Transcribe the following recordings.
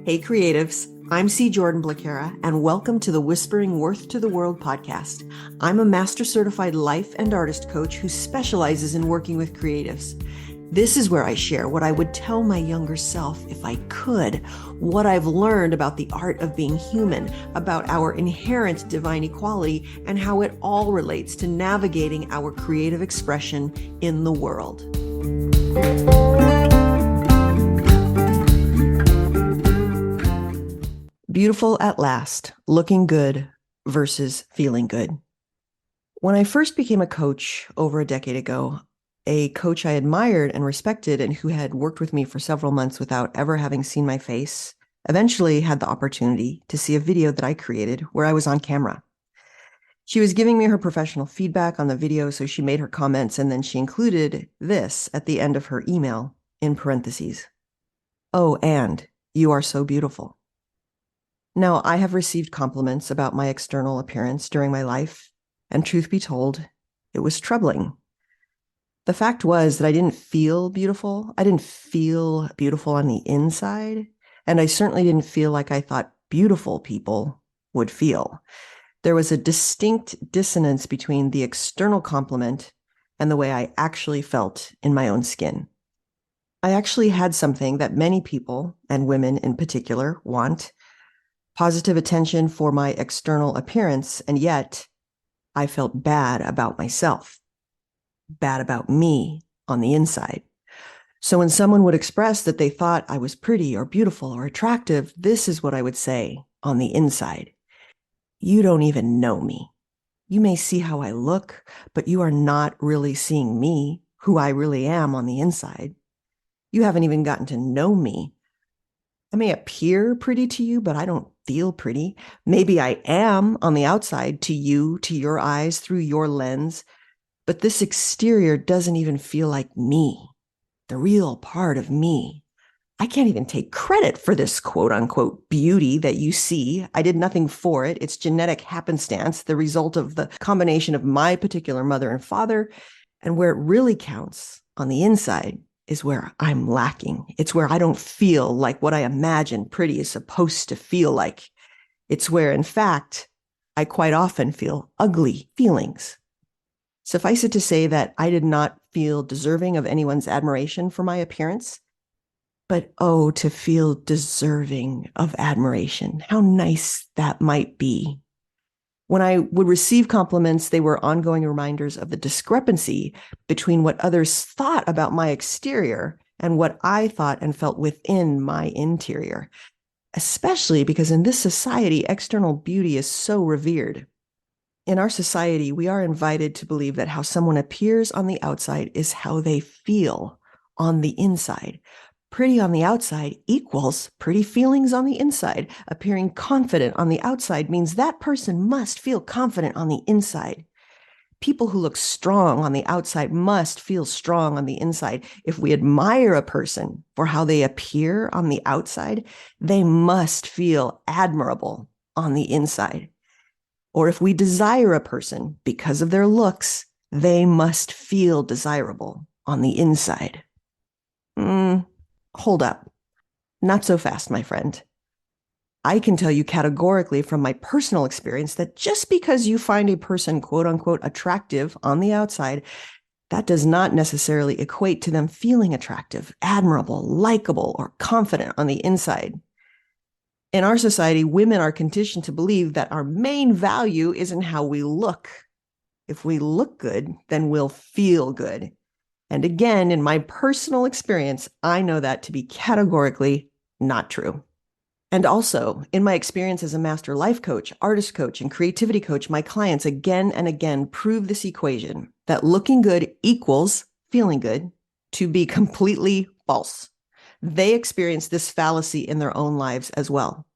Hey creatives, I'm C. Jordan Blacara, and welcome to the Whispering Worth to the World podcast. I'm a master certified life and artist coach who specializes in working with creatives. This is where I share what I would tell my younger self if I could, what I've learned about the art of being human, about our inherent divine equality, and how it all relates to navigating our creative expression in the world. Beautiful at last, looking good versus feeling good. When I first became a coach over a decade ago, a coach I admired and respected and who had worked with me for several months without ever having seen my face, eventually had the opportunity to see a video that I created where I was on camera. She was giving me her professional feedback on the video, so she made her comments, and then she included this at the end of her email in parentheses. "Oh, and you are so beautiful." Now, I have received compliments about my external appearance during my life, and truth be told, it was troubling. The fact was that I didn't feel beautiful. I didn't feel beautiful on the inside, and I certainly didn't feel like I thought beautiful people would feel. There was a distinct dissonance between the external compliment and the way I actually felt in my own skin. I actually had something that many people, and women in particular, want: positive attention for my external appearance, and yet I felt bad about myself, bad about me on the inside. So when someone would express that they thought I was pretty or beautiful or attractive, this is what I would say on the inside: "You don't even know me. You may see how I look, but you are not really seeing me, who I really am on the inside. You haven't even gotten to know me. I may appear pretty to you, but I don't feel pretty. Maybe I am on the outside to you, to your eyes, through your lens, but this exterior doesn't even feel like me, the real part of me. I can't even take credit for this quote unquote beauty that you see. I did nothing for it. It's genetic happenstance, the result of the combination of my particular mother and father. And where it really counts on the inside is where I'm lacking. It's where I don't feel like what I imagine pretty is supposed to feel like. It's where, in fact, I quite often feel ugly feelings. Suffice it to say that I did not feel deserving of anyone's admiration for my appearance, but oh, to feel deserving of admiration. How nice that might be. When I would receive compliments, they were ongoing reminders of the discrepancy between what others thought about my exterior and what I thought and felt within my interior, especially because in this society, external beauty is so revered. In our society, we are invited to believe that how someone appears on the outside is how they feel on the inside. Pretty on the outside equals pretty feelings on the inside. Appearing confident on the outside means that person must feel confident on the inside. People who look strong on the outside must feel strong on the inside. If we admire a person for how they appear on the outside, they must feel admirable on the inside. Or if we desire a person because of their looks, they must feel desirable on the inside. Hold up. Not so fast, my friend. I can tell you categorically from my personal experience that just because you find a person quote unquote attractive on the outside, that does not necessarily equate to them feeling attractive, admirable, likable, or confident on the inside. In our society, women are conditioned to believe that our main value isn't how we look. If we look good, then we'll feel good. And again, in my personal experience, I know that to be categorically not true. And also, in my experience as a master life coach, artist coach, and creativity coach, my clients again and again prove this equation that looking good equals feeling good to be completely false. They experience this fallacy in their own lives as well.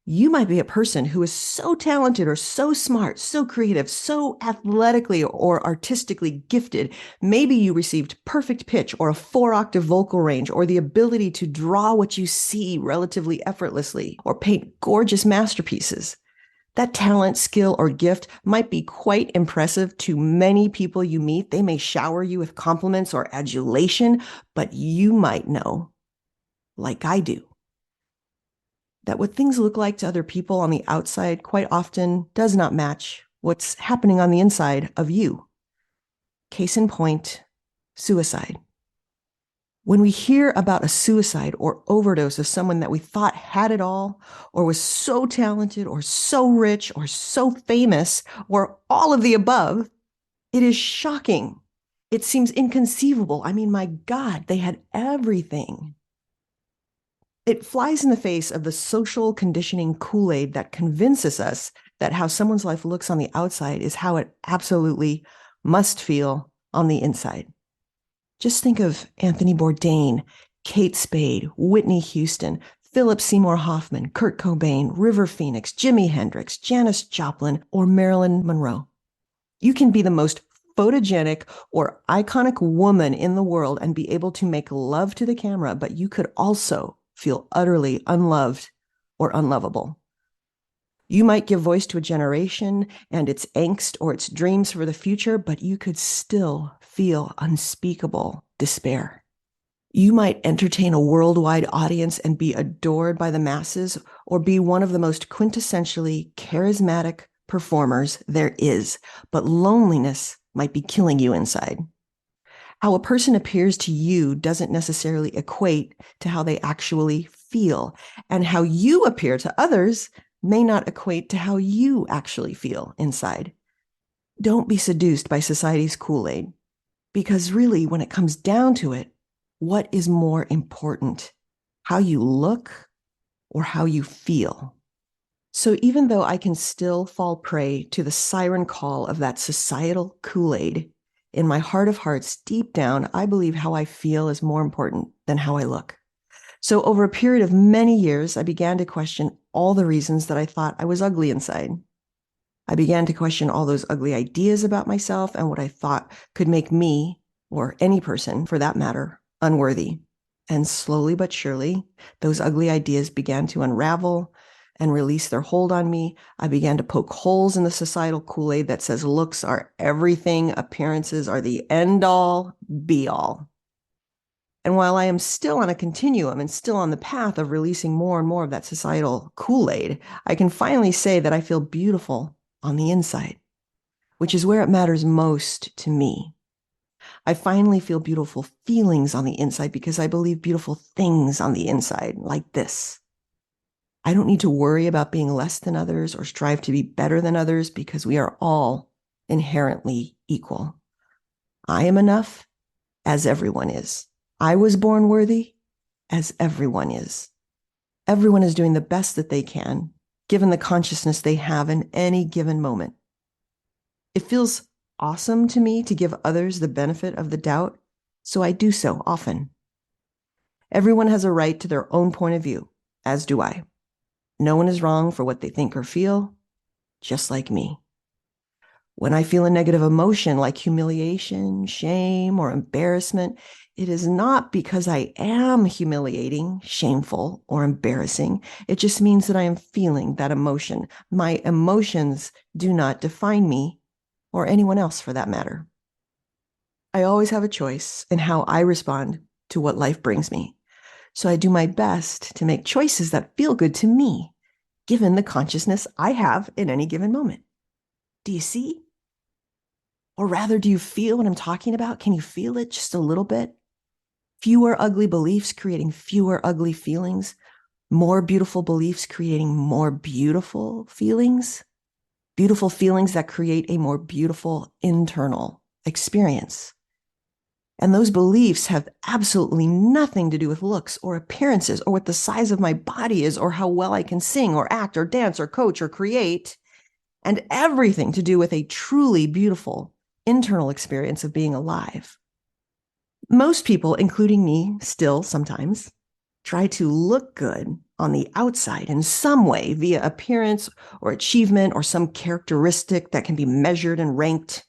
You might be a person who is so talented or so smart, so creative, so athletically or artistically gifted. Maybe you received perfect pitch or a 4-octave vocal range or the ability to draw what you see relatively effortlessly or paint gorgeous masterpieces. That talent, skill, or gift might be quite impressive to many people you meet. They may shower you with compliments or adulation, but you might know, like I do, that what things look like to other people on the outside quite often does not match what's happening on the inside of you. Case in point, suicide. When we hear about a suicide or overdose of someone that we thought had it all, or was so talented, or so rich, or so famous, or all of the above, it is shocking. It seems inconceivable. I mean, my God, they had everything. It flies in the face of the social conditioning Kool-Aid that convinces us that how someone's life looks on the outside is how it absolutely must feel on the inside. Just think of Anthony Bourdain, Kate Spade, Whitney Houston, Philip Seymour Hoffman, Kurt Cobain, River Phoenix, Jimi Hendrix, Janis Joplin, or Marilyn Monroe. You can be the most photogenic or iconic woman in the world and be able to make love to the camera, but you could also feel utterly unloved or unlovable. You might give voice to a generation and its angst or its dreams for the future, but you could still feel unspeakable despair. You might entertain a worldwide audience and be adored by the masses, or be one of the most quintessentially charismatic performers there is, but loneliness might be killing you inside. How a person appears to you doesn't necessarily equate to how they actually feel, and how you appear to others may not equate to how you actually feel inside. Don't be seduced by society's Kool-Aid, because really, when it comes down to it, what is more important, how you look or how you feel? So even though I can still fall prey to the siren call of that societal Kool-Aid, in my heart of hearts, deep down, I believe how I feel is more important than how I look. So over a period of many years, I began to question all the reasons that I thought I was ugly inside. I began to question all those ugly ideas about myself and what I thought could make me, or any person for that matter, unworthy. And slowly but surely, those ugly ideas began to unravel and release their hold on me. I began to poke holes in the societal Kool-Aid that says looks are everything, appearances are the end all, be all. And while I am still on a continuum and still on the path of releasing more and more of that societal Kool-Aid, I can finally say that I feel beautiful on the inside, which is where it matters most to me. I finally feel beautiful feelings on the inside because I believe beautiful things on the inside, like this. I don't need to worry about being less than others or strive to be better than others because we are all inherently equal. I am enough as everyone is. I was born worthy as everyone is. Everyone is doing the best that they can, given the consciousness they have in any given moment. It feels awesome to me to give others the benefit of the doubt, so I do so often. Everyone has a right to their own point of view, as do I. No one is wrong for what they think or feel, just like me. When I feel a negative emotion like humiliation, shame, or embarrassment, it is not because I am humiliating, shameful, or embarrassing. It just means that I am feeling that emotion. My emotions do not define me or anyone else for that matter. I always have a choice in how I respond to what life brings me. So I do my best to make choices that feel good to me, given the consciousness I have in any given moment. Do you see? Or rather, do you feel what I'm talking about? Can you feel it just a little bit? Fewer ugly beliefs creating fewer ugly feelings, more beautiful beliefs creating more beautiful feelings that create a more beautiful internal experience. And those beliefs have absolutely nothing to do with looks or appearances or what the size of my body is or how well I can sing or act or dance or coach or create, and everything to do with a truly beautiful internal experience of being alive. Most people, including me, still sometimes try to look good on the outside in some way via appearance or achievement or some characteristic that can be measured and ranked.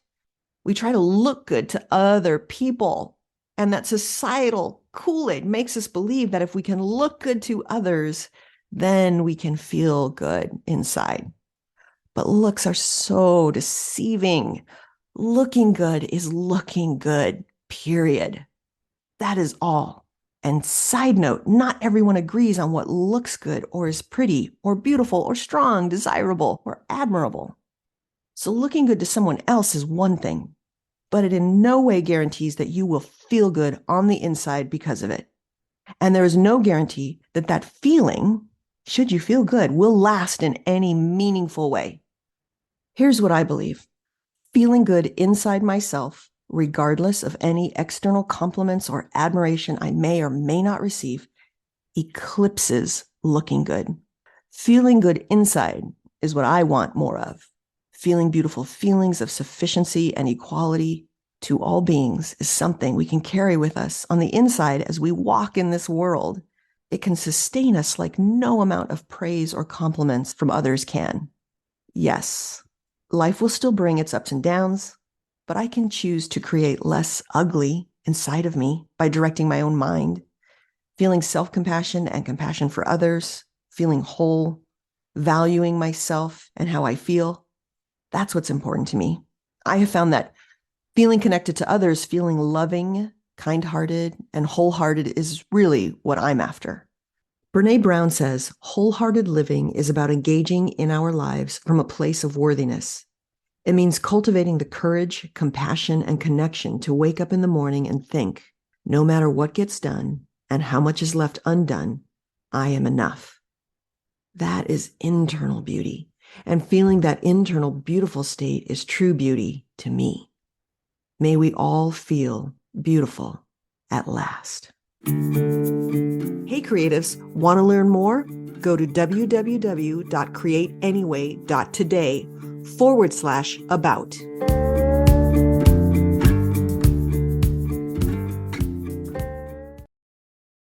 We try to look good to other people, and that societal Kool-Aid makes us believe that if we can look good to others, then we can feel good inside. But looks are so deceiving. Looking good is looking good, period. That is all. And side note, not everyone agrees on what looks good or is pretty or beautiful or strong, desirable or admirable. So looking good to someone else is one thing, but it in no way guarantees that you will feel good on the inside because of it. And there is no guarantee that that feeling, should you feel good, will last in any meaningful way. Here's what I believe. Feeling good inside myself, regardless of any external compliments or admiration I may or may not receive, eclipses looking good. Feeling good inside is what I want more of. Feeling beautiful feelings of sufficiency and equality to all beings is something we can carry with us on the inside as we walk in this world. It can sustain us like no amount of praise or compliments from others can. Yes, life will still bring its ups and downs, but I can choose to create less ugly inside of me by directing my own mind, feeling self-compassion and compassion for others, feeling whole, valuing myself and how I feel. That's what's important to me. I have found that feeling connected to others, feeling loving, kind-hearted, and wholehearted is really what I'm after. Brene Brown says, wholehearted living is about engaging in our lives from a place of worthiness. It means cultivating the courage, compassion, and connection to wake up in the morning and think, no matter what gets done and how much is left undone, I am enough. That is internal beauty. And feeling that internal beautiful state is true beauty to me. May we all feel beautiful at last. Hey creatives, want to learn more? Go to www.createanyway.today/about.